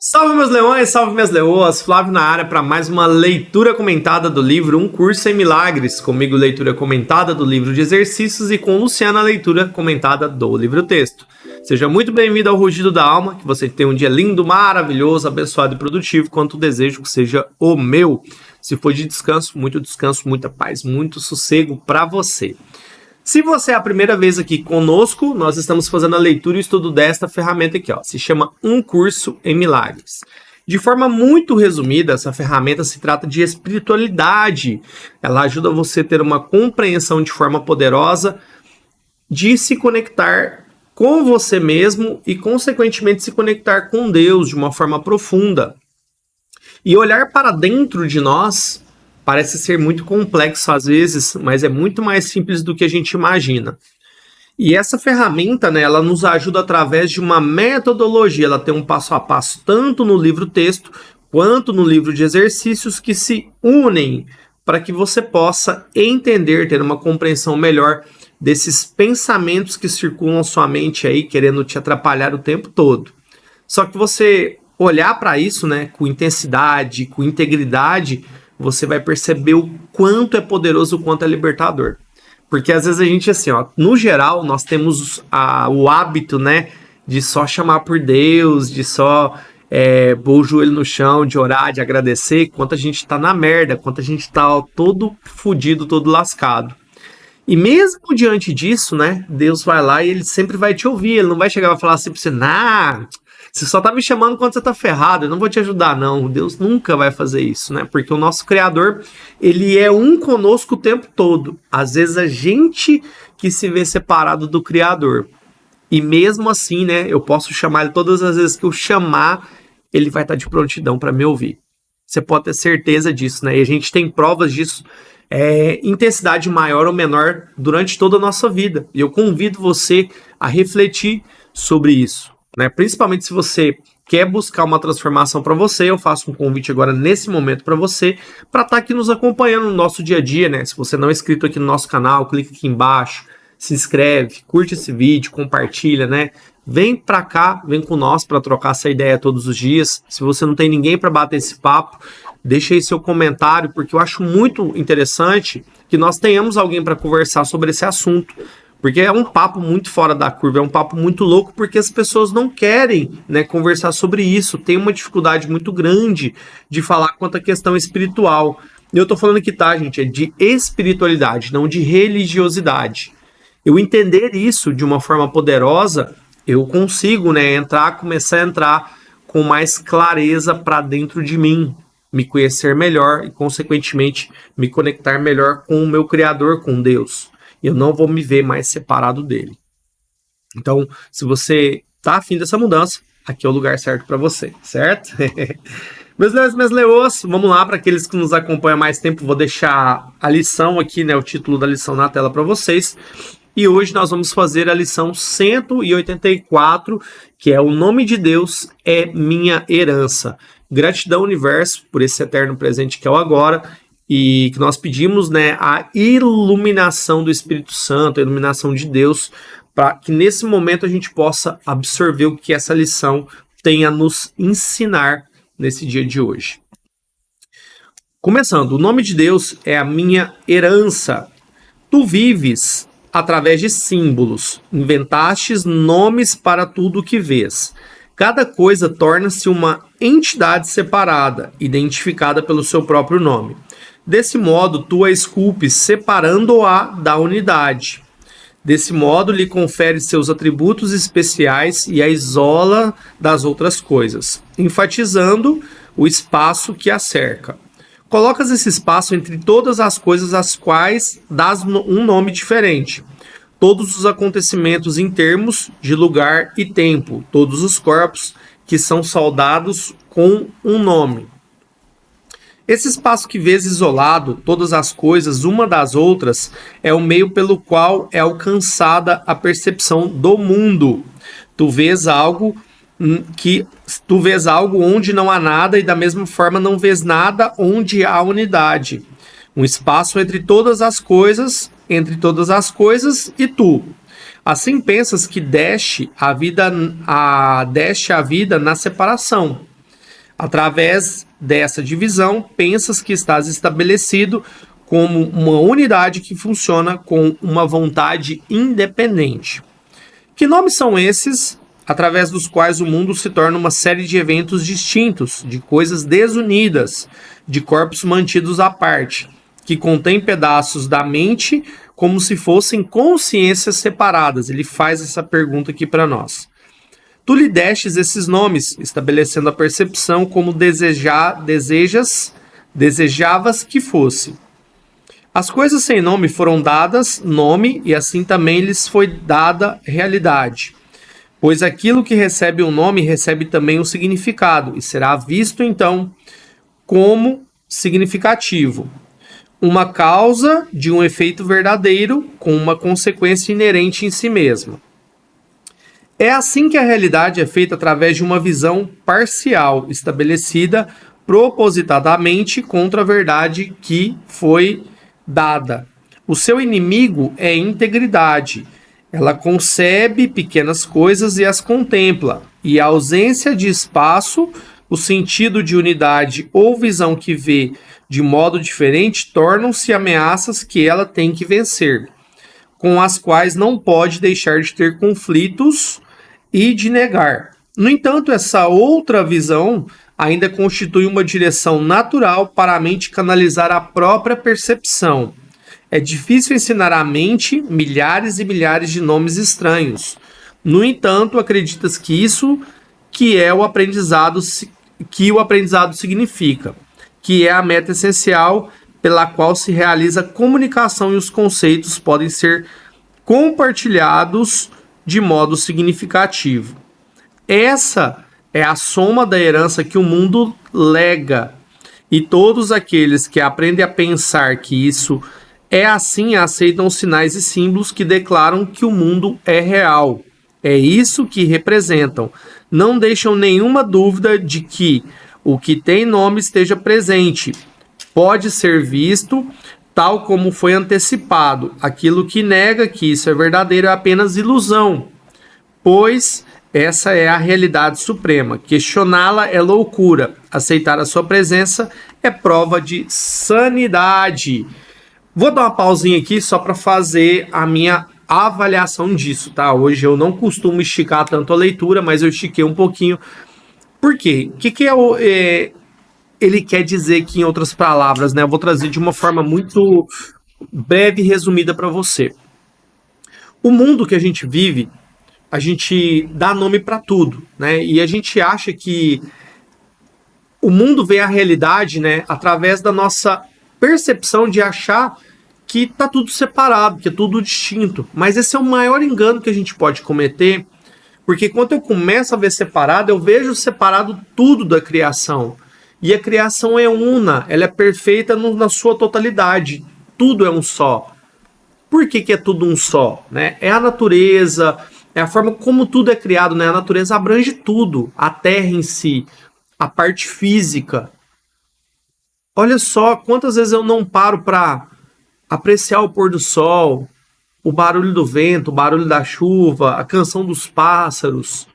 Salve meus leões, salve minhas leoas, Flávio na área para mais uma leitura comentada do livro Um Curso em Milagres, comigo leitura comentada do livro de exercícios e com Luciana leitura comentada do livro texto. Seja muito bem-vindo ao Rugido da Alma, que você tenha um dia lindo, maravilhoso, abençoado e produtivo, quanto desejo que seja o meu. Se for de descanso, muita paz, muito sossego para você. Se você é a primeira vez aqui conosco, nós estamos fazendo a leitura e o estudo desta ferramenta aqui, ó. Se chama Um Curso em Milagres. De forma muito resumida, essa ferramenta se trata de espiritualidade. Ela ajuda você a ter uma compreensão de forma poderosa de se conectar com você mesmo e, consequentemente, se conectar com Deus de uma forma profunda. E olhar para dentro de nós parece ser muito complexo às vezes, mas é muito mais simples do que a gente imagina. E essa ferramenta, né, ela nos ajuda através de uma metodologia, ela tem um passo a passo tanto no livro texto quanto no livro de exercícios que se unem para que você possa entender, ter uma compreensão melhor desses pensamentos que circulam sua mente aí, querendo te atrapalhar o tempo todo. Só que você olhar para isso, né, com intensidade, com integridade, você vai perceber o quanto é poderoso, o quanto é libertador. Porque às vezes a gente, assim, ó, no geral, nós temos o hábito, né, de só chamar por Deus, de só pôr o joelho no chão, de orar, de agradecer, quanto a gente tá na merda, quanto a gente tá ó, todo fodido, todo lascado. E mesmo diante disso, né, Deus vai lá e ele sempre vai te ouvir, ele não vai chegar e falar assim pra você, você só tá me chamando quando você tá ferrado, eu não vou te ajudar não. Deus nunca vai fazer isso, né? Porque o nosso Criador, ele é um conosco o tempo todo. Às vezes a gente que se vê separado do Criador. E mesmo assim, né, eu posso chamar ele todas as vezes que eu chamar, ele vai estar de prontidão para me ouvir. Você pode ter certeza disso, né? E a gente tem provas disso, intensidade maior ou menor durante toda a nossa vida. E eu convido você a refletir sobre isso. Né? Principalmente se você quer buscar uma transformação para você, eu faço um convite agora nesse momento para você, para estar aqui nos acompanhando no nosso dia a dia, né? Se você não é inscrito aqui no nosso canal, clica aqui embaixo, se inscreve, curte esse vídeo, compartilha, né? Vem para cá, vem com nós para trocar essa ideia todos os dias. Se você não tem ninguém para bater esse papo, deixa aí seu comentário, porque eu acho muito interessante que nós tenhamos alguém para conversar sobre esse assunto. Porque é um papo muito fora da curva, é um papo muito louco, porque as pessoas não querem, né, conversar sobre isso. Tem uma dificuldade muito grande de falar quanto à questão espiritual. E eu tô falando que gente, é de espiritualidade, não de religiosidade. Eu entender isso de uma forma poderosa, eu consigo, né, começar a entrar com mais clareza para dentro de mim, me conhecer melhor e, consequentemente, me conectar melhor com o meu Criador, com Deus. Eu não vou me ver mais separado dele. Então, se você tá afim dessa mudança, aqui é o lugar certo para você, certo? Meus leões, minhas leoas, vamos lá, para aqueles que nos acompanham há mais tempo, vou deixar a lição aqui, né, o título da lição na tela para vocês. E hoje nós vamos fazer a lição 184, que é o nome de Deus é minha herança. Gratidão, universo, por esse eterno presente que é o agora. E que nós pedimos, né, a iluminação do Espírito Santo, a iluminação de Deus, para que nesse momento a gente possa absorver o que essa lição tem a nos ensinar nesse dia de hoje. Começando, o nome de Deus é a minha herança. Tu vives através de símbolos, inventastes nomes para tudo o que vês. Cada coisa torna-se uma entidade separada, identificada pelo seu próprio nome. Desse modo, tu a esculpes separando-a da unidade. Desse modo, lhe confere seus atributos especiais e a isola das outras coisas, enfatizando o espaço que a cerca. Colocas esse espaço entre todas as coisas às quais dás um nome diferente. Todos os acontecimentos em termos de lugar e tempo, todos os corpos que são saudados com um nome. Esse espaço que vês isolado, todas as coisas, uma das outras, é o meio pelo qual é alcançada a percepção do mundo. Tu vês algo onde não há nada e da mesma forma não vês nada onde há unidade. Um espaço entre todas as coisas e tu. Assim pensas que deste a vida na separação. Através dessa divisão, pensas que estás estabelecido como uma unidade que funciona com uma vontade independente. Que nomes são esses, através dos quais o mundo se torna uma série de eventos distintos, de coisas desunidas, de corpos mantidos à parte, que contém pedaços da mente como se fossem consciências separadas? Ele faz essa pergunta aqui para nós. Tu lhe destes esses nomes, estabelecendo a percepção como desejavas que fosse. As coisas sem nome foram dadas nome, e assim também lhes foi dada realidade. Pois aquilo que recebe um nome recebe também um significado, e será visto então como significativo. Uma causa de um efeito verdadeiro, com uma consequência inerente em si mesma. É assim que a realidade é feita através de uma visão parcial, estabelecida propositadamente contra a verdade que foi dada. O seu inimigo é a integridade. Ela concebe pequenas coisas e as contempla, e a ausência de espaço, o sentido de unidade ou visão que vê de modo diferente tornam-se ameaças que ela tem que vencer, com as quais não pode deixar de ter conflitos e de negar. No entanto, essa outra visão ainda constitui uma direção natural para a mente canalizar a própria percepção. É difícil ensinar à mente milhares e milhares de nomes estranhos. No entanto, acreditas que isso que é o aprendizado significa, que é a meta essencial pela qual se realiza a comunicação e os conceitos podem ser compartilhados de modo significativo. Essa é a soma da herança que o mundo lega, e todos aqueles que aprendem a pensar que isso é assim aceitam os sinais e símbolos que declaram que o mundo é real. É isso que representam. Não deixam nenhuma dúvida de que o que tem nome esteja presente. Pode ser visto tal como foi antecipado. Aquilo que nega que isso é verdadeiro é apenas ilusão, pois essa é a realidade suprema. Questioná-la é loucura. Aceitar a sua presença é prova de sanidade. Vou dar uma pausinha aqui só para fazer a minha avaliação disso, tá? Hoje eu não costumo esticar tanto a leitura, mas eu estiquei um pouquinho. Por quê? O que ele quer dizer aqui em outras palavras, né? Eu vou trazer de uma forma muito breve e resumida para você. O mundo que a gente vive, a gente dá nome para tudo, né? E a gente acha que o mundo vê a realidade, né, através da nossa percepção de achar que tá tudo separado, que é tudo distinto. Mas esse é o maior engano que a gente pode cometer, porque quando eu começo a ver separado, eu vejo separado tudo da criação. E a criação é una, ela é perfeita na sua totalidade. Tudo é um só. Por que é tudo um só? Né? É a natureza, é a forma como tudo é criado, né? A natureza abrange tudo, a terra em si, a parte física. Olha só quantas vezes eu não paro para apreciar o pôr do sol, o barulho do vento, o barulho da chuva, a canção dos pássaros,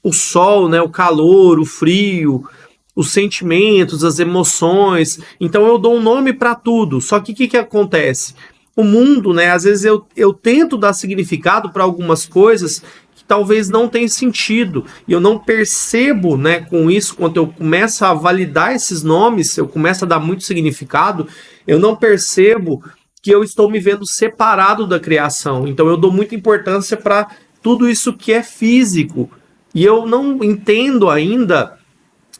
o sol, né, o calor, o frio, os sentimentos, as emoções. Então eu dou um nome para tudo. Só que o que acontece? O mundo, né, às vezes eu tento dar significado para algumas coisas que talvez não tenham sentido. E eu não percebo, né, com isso, quando eu começo a validar esses nomes, eu começo a dar muito significado, eu não percebo que eu estou me vendo separado da criação. Então eu dou muita importância para tudo isso que é físico. E eu não entendo ainda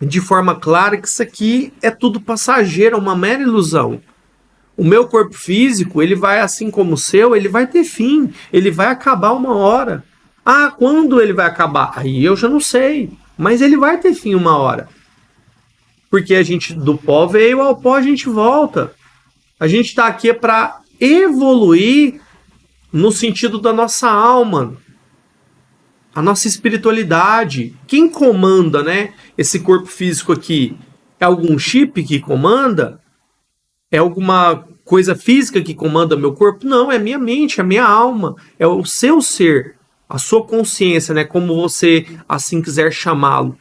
de forma clara que isso aqui é tudo passageiro, é uma mera ilusão. O meu corpo físico, ele vai, assim como o seu, ele vai ter fim, ele vai acabar uma hora. Ah, quando ele vai acabar? Aí eu já não sei, mas ele vai ter fim uma hora. Porque a gente do pó veio, ao pó a gente volta. A gente está aqui para evoluir no sentido da nossa alma, a nossa espiritualidade. Quem comanda, né, esse corpo físico aqui? É algum chip que comanda? É alguma coisa física que comanda meu corpo? Não, é minha mente, é minha alma, é o seu ser. a sua consciência, né, como você assim quiser chamá-lo.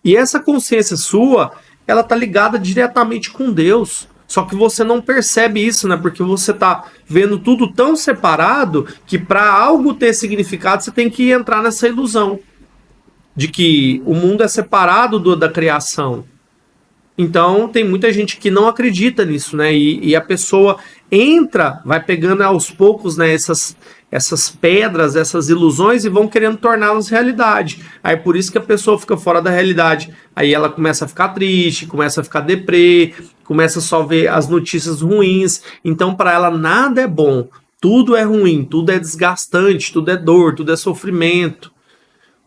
E essa consciência sua, ela tá ligada diretamente com Deus. Só que você não percebe isso, né? Porque você tá vendo tudo tão separado que para algo ter significado, você tem que entrar nessa ilusão de que o mundo é separado da criação. Então, tem muita gente que não acredita nisso, né? E a pessoa entra, vai pegando aos poucos, né, essas pedras, essas ilusões e vão querendo torná-las realidade. Aí por isso que a pessoa fica fora da realidade. Aí ela começa a ficar triste, começa a ficar deprê, começa a só ver as notícias ruins. Então, para ela, nada é bom. Tudo é ruim, tudo é desgastante, tudo é dor, tudo é sofrimento.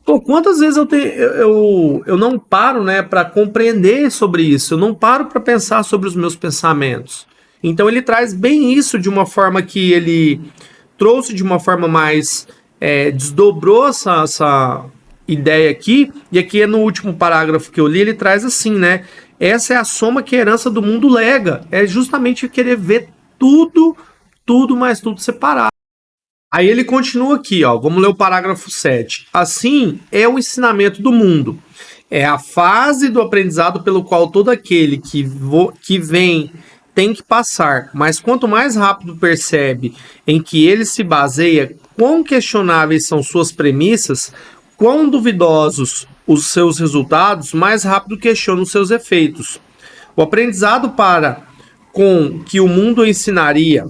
Pô, quantas vezes eu não paro, né, para compreender sobre isso? Eu não paro para pensar sobre os meus pensamentos. Então ele traz bem isso de uma forma que ele trouxe de uma forma mais desdobrou essa ideia aqui. E aqui é no último parágrafo que eu li, ele traz assim, né? Essa é a soma que a herança do mundo lega. É justamente querer ver tudo, mas tudo separado. Aí ele continua aqui, ó. Vamos ler o parágrafo 7. Assim é o ensinamento do mundo. É a fase do aprendizado pelo qual todo aquele que vem tem que passar. Mas quanto mais rápido percebe em que ele se baseia, quão questionáveis são suas premissas, quão duvidosos os seus resultados, mais rápido questiona os seus efeitos. O aprendizado com que o mundo ensinaria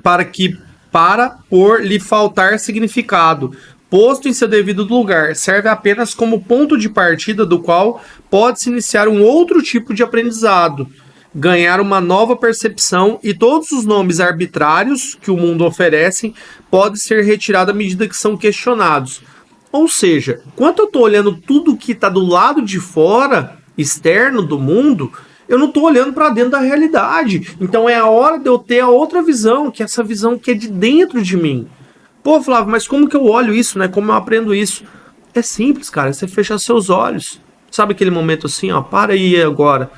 para por lhe faltar significado, posto em seu devido lugar, serve apenas como ponto de partida do qual pode-se iniciar um outro tipo de aprendizado, ganhar uma nova percepção, e todos os nomes arbitrários que o mundo oferece podem ser retirados à medida que são questionados. Ou seja, quando eu estou olhando tudo que está do lado de fora, externo do mundo, eu não estou olhando para dentro da realidade. Então é a hora de eu ter a outra visão, que é essa visão que é de dentro de mim. Pô, Flávio, mas como que eu olho isso, né? Como eu aprendo isso? É simples, cara. Você fecha seus olhos. Sabe aquele momento assim, ó? Para aí agora.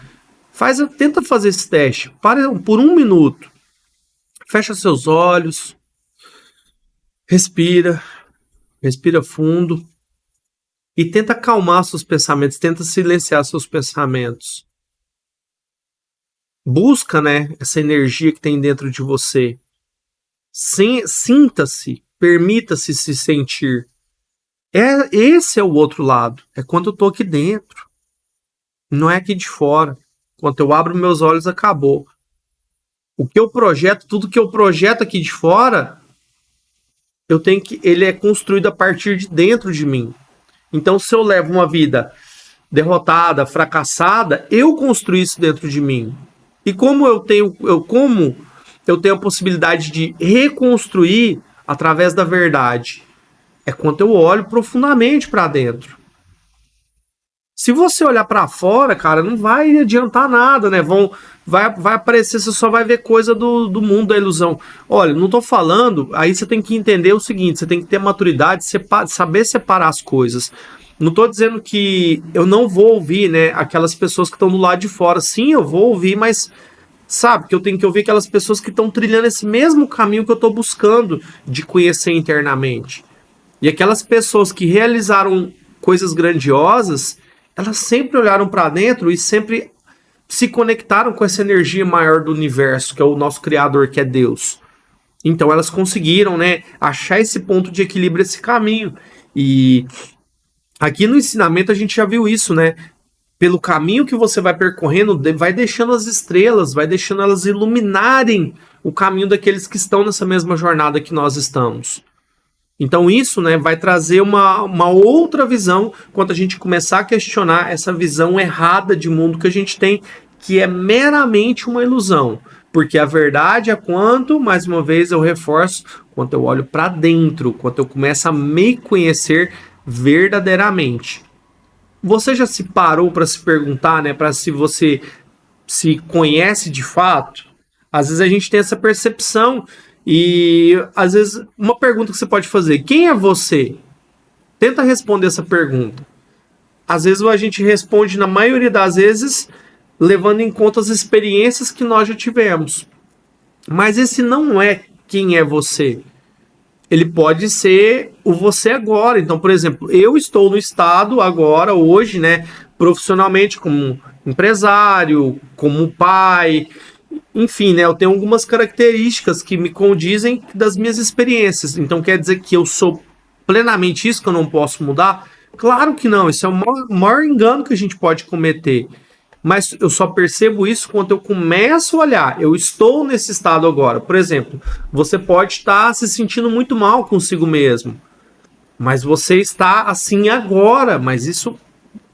Tenta fazer esse teste. Para por 1 minuto. Fecha seus olhos. Respira. Respira fundo. E tenta acalmar seus pensamentos. Tenta silenciar seus pensamentos. Busca, né, essa energia que tem dentro de você. Sinta-se, permita-se se sentir. Esse é o outro lado. É quando eu tô aqui dentro. Não é aqui de fora. Quando eu abro meus olhos, acabou. O que eu projeto, tudo que eu projeto aqui de fora, ele é construído a partir de dentro de mim. Então, se eu levo uma vida derrotada, fracassada, eu construí isso dentro de mim. E como eu tenho a possibilidade de reconstruir através da verdade? É quando eu olho profundamente para dentro. Se você olhar para fora, cara, não vai adiantar nada, né? Vai aparecer, você só vai ver coisa do mundo da ilusão. Olha, não tô falando, aí você tem que entender o seguinte, você tem que ter maturidade, saber separar as coisas. Não estou dizendo que eu não vou ouvir, né, aquelas pessoas que estão do lado de fora. Sim, eu vou ouvir, mas sabe que eu tenho que ouvir aquelas pessoas que estão trilhando esse mesmo caminho que eu estou buscando de conhecer internamente. E aquelas pessoas que realizaram coisas grandiosas, elas sempre olharam para dentro e sempre se conectaram com essa energia maior do universo, que é o nosso Criador, que é Deus. Então elas conseguiram, né, achar esse ponto de equilíbrio, esse caminho. E aqui no ensinamento a gente já viu isso, né? Pelo caminho que você vai percorrendo, vai deixando as estrelas, vai deixando elas iluminarem o caminho daqueles que estão nessa mesma jornada que nós estamos. Então isso, né, vai trazer uma outra visão quando a gente começar a questionar essa visão errada de mundo que a gente tem, que é meramente uma ilusão. Porque a verdade é quanto, mais uma vez eu reforço, quando eu olho para dentro, quando eu começo a me conhecer verdadeiramente. Você já se parou para se perguntar, né, para se você se conhece de fato? Às vezes a gente tem essa percepção e às vezes uma pergunta que você pode fazer: quem é você? Tenta responder essa pergunta. Às vezes a gente responde, na maioria das vezes, levando em conta as experiências que nós já tivemos. Mas esse não é quem é você. ele pode ser o você agora. Então, por exemplo, eu estou no estado agora, hoje, né, profissionalmente, como empresário, como pai, enfim, né, eu tenho algumas características que me condizem das minhas experiências. Então, quer dizer que eu sou plenamente isso, que eu não posso mudar? Claro que não, isso é o maior engano que a gente pode cometer. Mas eu só percebo isso quando eu começo a olhar. Eu estou nesse estado agora. Por exemplo, você pode estar se sentindo muito mal consigo mesmo. Mas você está assim agora. Mas isso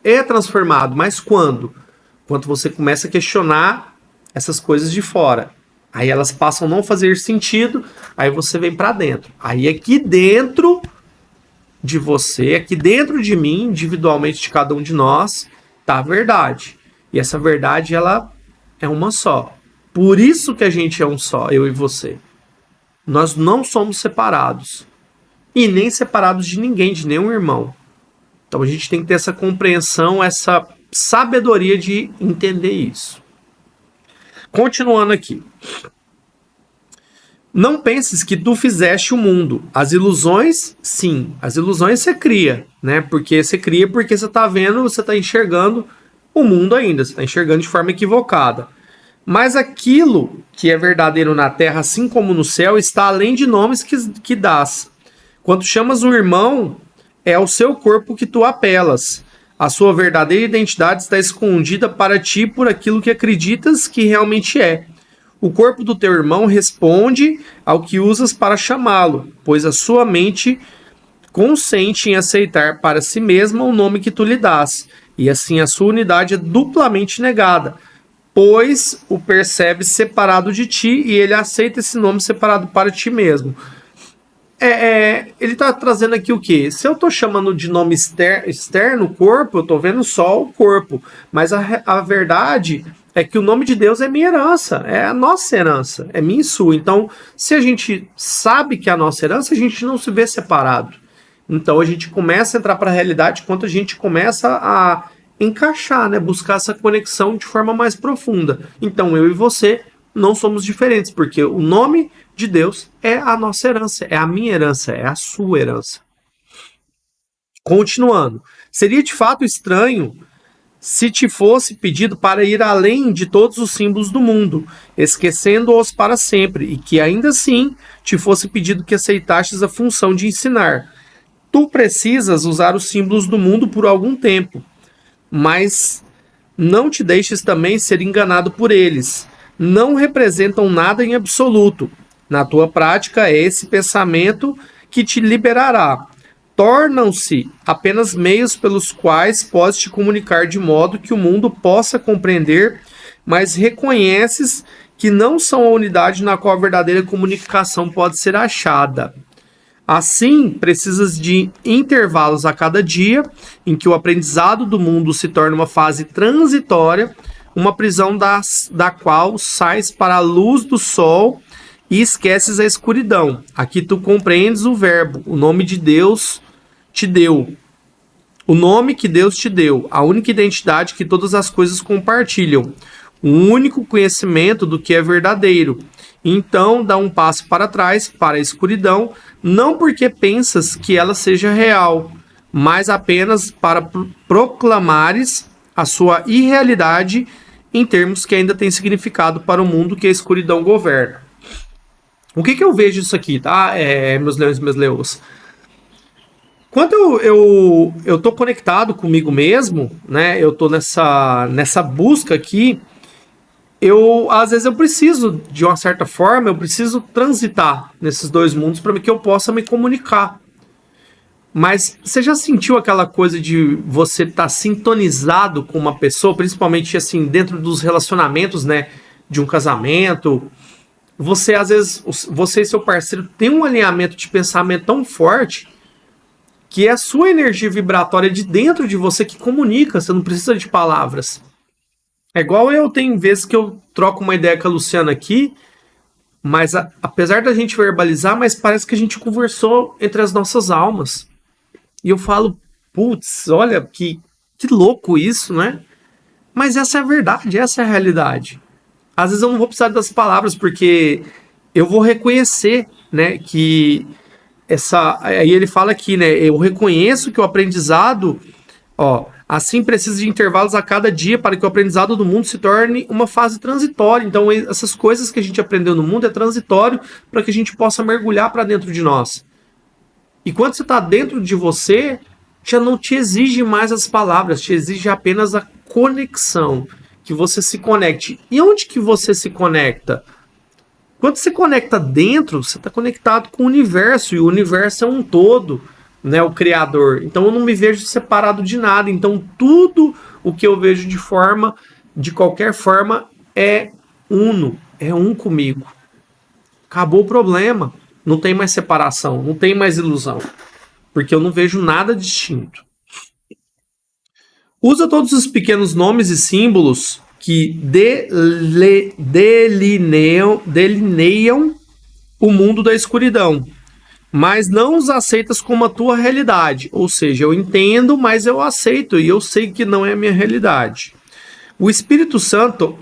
é transformado. Mas quando? Quando você começa a questionar essas coisas de fora. Aí elas passam a não fazer sentido. Aí você vem para dentro. Aí aqui dentro de você, aqui dentro de mim, individualmente de cada um de nós, tá a verdade. E essa verdade, ela é uma só. Por isso que a gente é um só, eu e você. Nós não somos separados. E nem separados de ninguém, de nenhum irmão. Então a gente tem que ter essa compreensão, essa sabedoria de entender isso. Continuando aqui. Não penses que tu fizeste o mundo. As ilusões, sim. As ilusões você cria, né? Porque você cria porque você está vendo, você está enxergando o mundo ainda, você está enxergando de forma equivocada. Mas aquilo que é verdadeiro na terra, assim como no céu, está além de nomes que dás. Quando chamas um irmão, é ao seu corpo que tu apelas. A sua verdadeira identidade está escondida para ti por aquilo que acreditas que realmente é. O corpo do teu irmão responde ao que usas para chamá-lo, pois a sua mente consente em aceitar para si mesma o nome que tu lhe dás. E assim a sua unidade é duplamente negada, pois o percebe separado de ti e ele aceita esse nome separado para ti mesmo. Ele está trazendo aqui o quê? Se eu estou chamando de nome externo corpo, eu estou vendo só o corpo. Mas a verdade é que o nome de Deus é minha herança, é a nossa herança, é minha e sua. Então, se a gente sabe que é a nossa herança, a gente não se vê separado. Então a gente começa a entrar para a realidade quando a gente começa a encaixar, né? Buscar essa conexão de forma mais profunda. Então eu e você não somos diferentes, porque o nome de Deus é a nossa herança, é a minha herança, é a sua herança. Continuando, seria de fato estranho se te fosse pedido para ir além de todos os símbolos do mundo, esquecendo-os para sempre, e que ainda assim te fosse pedido que aceitasses a função de ensinar. Tu precisas usar os símbolos do mundo por algum tempo, mas não te deixes também ser enganado por eles. Não representam nada em absoluto. Na tua prática, é esse pensamento que te liberará. Tornam-se apenas meios pelos quais podes te comunicar de modo que o mundo possa compreender, mas reconheces que não são a unidade na qual a verdadeira comunicação pode ser achada. Assim, precisas de intervalos a cada dia, em que o aprendizado do mundo se torna uma fase transitória, uma prisão da qual sais para a luz do sol e esqueces a escuridão. Aqui tu compreendes o verbo, o nome de Deus te deu. O nome que Deus te deu, a única identidade que todas as coisas compartilham, o único conhecimento do que é verdadeiro. Então dá um passo para trás, para a escuridão, não porque pensas que ela seja real, mas apenas para proclamares a sua irrealidade em termos que ainda têm significado para o mundo que a escuridão governa. O que eu vejo isso aqui, tá? Meus leões e minhas leoas. Quando eu tô conectado comigo mesmo, né? Eu tô nessa busca aqui. Às vezes eu preciso, de uma certa forma, eu preciso transitar nesses dois mundos para que eu possa me comunicar. Mas você já sentiu aquela coisa de você estar sintonizado com uma pessoa, principalmente assim dentro dos relacionamentos, né, de um casamento? Você às vezes, você e seu parceiro tem um alinhamento de pensamento tão forte que é a sua energia vibratória de dentro de você que comunica, você não precisa de palavras. É igual tem vezes que eu troco uma ideia com a Luciana aqui, mas apesar da gente verbalizar, mas parece que a gente conversou entre as nossas almas. E eu falo, putz, olha que louco isso, né? Mas essa é a verdade, essa é a realidade. Às vezes eu não vou precisar das palavras, porque eu vou reconhecer, né, que Aí ele fala aqui, né? Eu reconheço que o aprendizado, assim precisa de intervalos a cada dia para que o aprendizado do mundo se torne uma fase transitória. Então, essas coisas que a gente aprendeu no mundo é transitório para que a gente possa mergulhar para dentro de nós. E quando você está dentro de você, já não te exige mais as palavras, te exige apenas a conexão, que você se conecte. E onde que você se conecta? Quando você conecta dentro, você está conectado com o universo, e o universo é um todo, né, o Criador. Então eu não me vejo separado de nada. Então tudo o que eu vejo de qualquer forma, é uno, é um comigo. Acabou o problema. Não tem mais separação, não tem mais ilusão, porque eu não vejo nada distinto. Usa todos os pequenos nomes e símbolos que delineiam o mundo da escuridão, mas não os aceitas como a tua realidade. Ou seja, eu entendo, mas eu aceito, e eu sei que não é a minha realidade. O Espírito Santo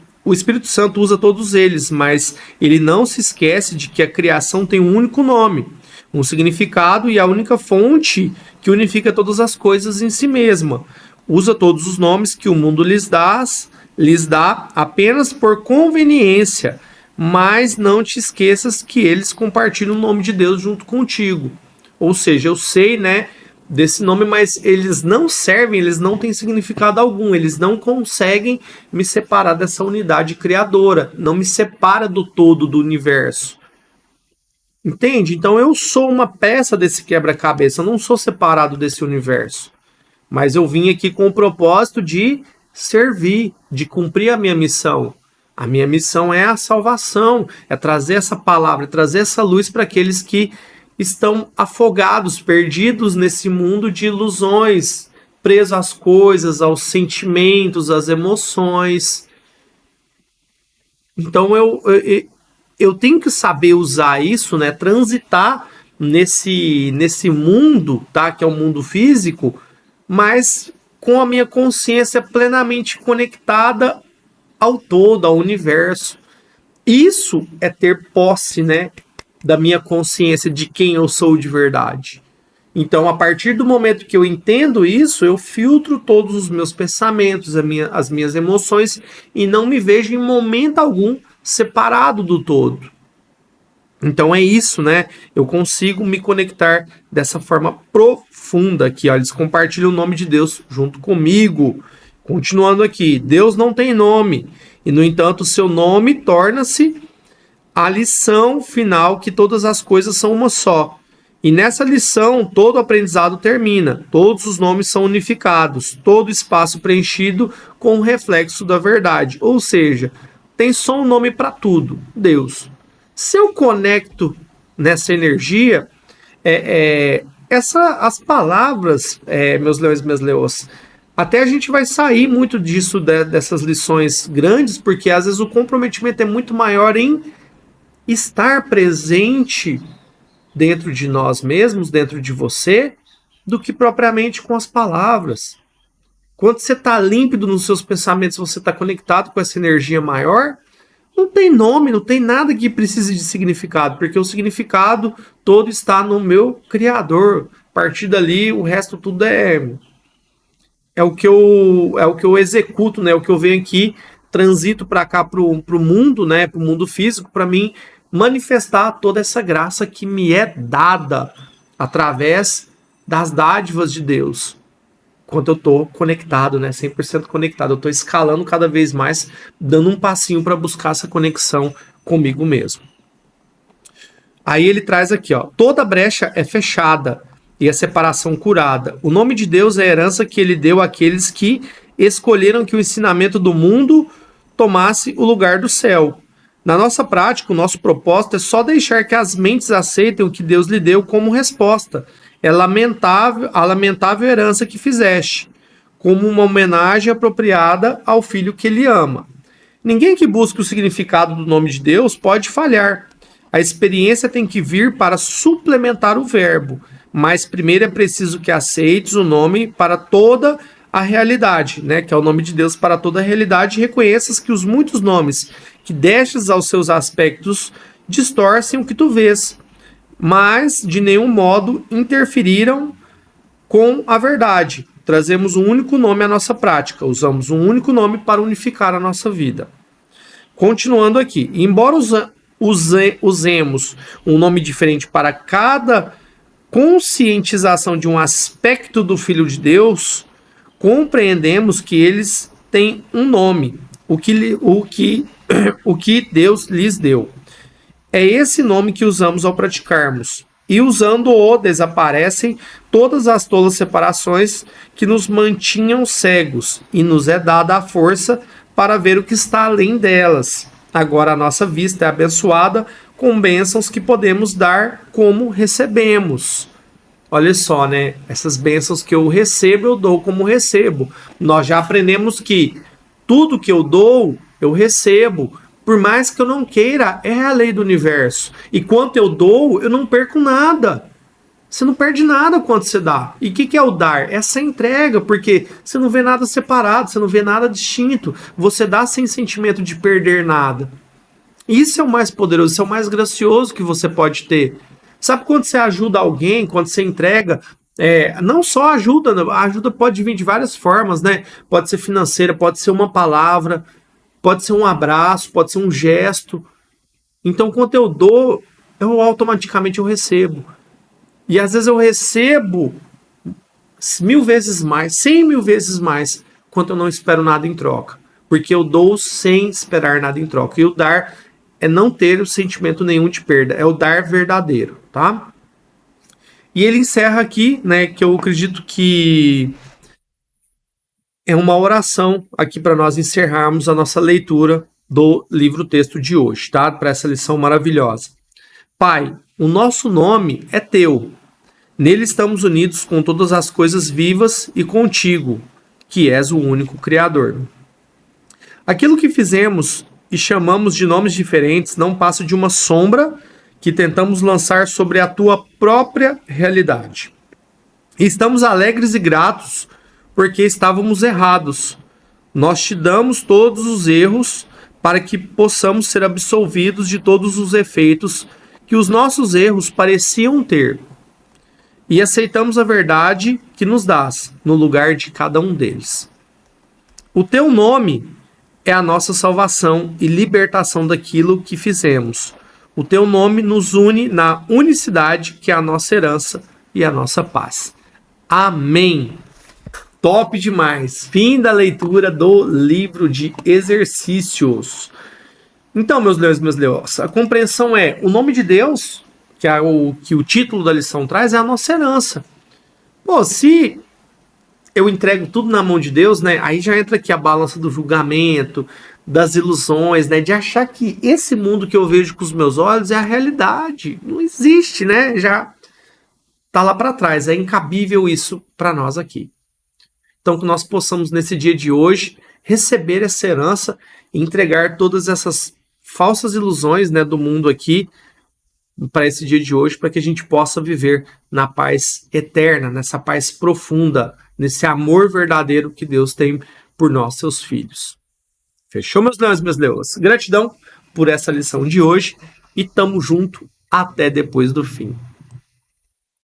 usa todos eles, mas ele não se esquece de que a criação tem um único nome, um significado e a única fonte que unifica todas as coisas em si mesma. Usa todos os nomes que o mundo lhes dá apenas por conveniência, mas não te esqueças que eles compartilham o nome de Deus junto contigo. Ou seja, eu sei, né, desse nome, mas eles não servem, eles não têm significado algum, eles não conseguem me separar dessa unidade criadora, não me separa do todo do universo. Entende? Então eu sou uma peça desse quebra-cabeça, eu não sou separado desse universo. Mas eu vim aqui com o propósito de servir, de cumprir a minha missão. A minha missão é a salvação, é trazer essa palavra, trazer essa luz para aqueles que estão afogados, perdidos nesse mundo de ilusões, presos às coisas, aos sentimentos, às emoções. Então eu tenho que saber usar isso, né? Transitar nesse mundo, tá? Que é o mundo físico, mas com a minha consciência plenamente conectada ao todo, ao universo. Isso é ter posse, né, da minha consciência de quem eu sou de verdade. Então, a partir do momento que eu entendo isso, eu filtro todos os meus pensamentos, as minhas emoções, e não me vejo em momento algum separado do todo. Então é isso, né? Eu consigo me conectar dessa forma profunda aqui, ó. Eles compartilham o nome de Deus junto comigo. Continuando aqui, Deus não tem nome, e no entanto seu nome torna-se a lição final que todas as coisas são uma só. E nessa lição todo aprendizado termina, todos os nomes são unificados, todo espaço preenchido com o reflexo da verdade. Ou seja, tem só um nome para tudo, Deus. Se eu conecto nessa energia, as palavras, meus leões e minhas leoas, até a gente vai sair muito disso, dessas lições grandes, porque às vezes o comprometimento é muito maior em estar presente dentro de nós mesmos, dentro de você, do que propriamente com as palavras. Quando você está límpido nos seus pensamentos, você está conectado com essa energia maior, não tem nome, não tem nada que precise de significado, porque o significado todo está no meu Criador. A partir dali, o resto tudo é o que eu executo, né? O que eu venho aqui, transito para cá, pro mundo, né? Pro mundo físico, para mim manifestar toda essa graça que me é dada através das dádivas de Deus. Quando eu estou conectado, né? 100% conectado. Eu estou escalando cada vez mais, dando um passinho para buscar essa conexão comigo mesmo. Aí ele traz aqui, ó. Toda brecha é fechada e a separação curada. O nome de Deus é a herança que ele deu àqueles que escolheram que o ensinamento do mundo tomasse o lugar do céu. Na nossa prática, o nosso propósito é só deixar que as mentes aceitem o que Deus lhe deu como resposta. É lamentável a lamentável herança que fizeste, como uma homenagem apropriada ao filho que ele ama. Ninguém que busque o significado do nome de Deus pode falhar. A experiência tem que vir para suplementar o verbo, mas primeiro é preciso que aceites o nome para toda a realidade, né, que é o nome de Deus para toda a realidade, e reconheças que os muitos nomes que destes aos seus aspectos distorcem o que tu vês. mas de nenhum modo interferiram com a verdade. Trazemos um único nome à nossa prática, usamos um único nome para unificar a nossa vida. Continuando aqui, embora usemos um nome diferente para cada conscientização de um aspecto do Filho de Deus, compreendemos que eles têm um nome, o que Deus lhes deu. É esse nome que usamos ao praticarmos. E usando-o, desaparecem todas as tolas separações que nos mantinham cegos, e nos é dada a força para ver o que está além delas. Agora a nossa vista é abençoada com bênçãos que podemos dar como recebemos. Olha só, né? Essas bênçãos que eu recebo, eu dou como recebo. Nós já aprendemos que tudo que eu dou, eu recebo. Por mais que eu não queira, é a lei do universo. E quanto eu dou, eu não perco nada. Você não perde nada quando você dá. E o que é o dar? Essa entrega, porque você não vê nada separado, você não vê nada distinto. Você dá sem sentimento de perder nada. Isso é o mais poderoso, isso é o mais gracioso que você pode ter. Sabe quando você ajuda alguém, quando você entrega, não só ajuda, a ajuda pode vir de várias formas, né? Pode ser financeira, pode ser uma palavra, pode ser um abraço, pode ser um gesto. Então, quando eu dou, eu automaticamente eu recebo. E às vezes eu recebo 1000 vezes mais, 100 mil vezes mais, quando eu não espero nada em troca. Porque eu dou sem esperar nada em troca. E o dar é não ter o sentimento nenhum de perda, é o dar verdadeiro, tá? E ele encerra aqui, né, que eu acredito que é uma oração aqui para nós encerrarmos a nossa leitura do livro-texto de hoje, tá? Para essa lição maravilhosa. Pai, o nosso nome é teu. Nele estamos unidos com todas as coisas vivas e contigo, que és o único Criador. Aquilo que fizemos e chamamos de nomes diferentes não passa de uma sombra que tentamos lançar sobre a tua própria realidade. E estamos alegres e gratos porque estávamos errados. Nós te damos todos os erros para que possamos ser absolvidos de todos os efeitos que os nossos erros pareciam ter. E aceitamos a verdade que nos dás no lugar de cada um deles. O teu nome é a nossa salvação e libertação daquilo que fizemos. O teu nome nos une na unicidade que é a nossa herança e a nossa paz. Amém. Top demais. Fim da leitura do livro de exercícios. Então, meus leões e meus leões, a compreensão é o nome de Deus, que é o título da lição traz, é a nossa herança. Pô, se eu entrego tudo na mão de Deus, né? Aí já entra aqui a balança do julgamento, das ilusões, né? De achar que esse mundo que eu vejo com os meus olhos é a realidade. Não existe, né? Já tá lá para trás. É incabível isso para nós aqui. Então, que nós possamos, nesse dia de hoje, receber essa herança e entregar todas essas falsas ilusões, né, do mundo aqui para esse dia de hoje, para que a gente possa viver na paz eterna, nessa paz profunda, nesse amor verdadeiro que Deus tem por nós, seus filhos. Fechou, meus leões e minhas leoas? Gratidão por essa lição de hoje e tamo junto até depois do fim.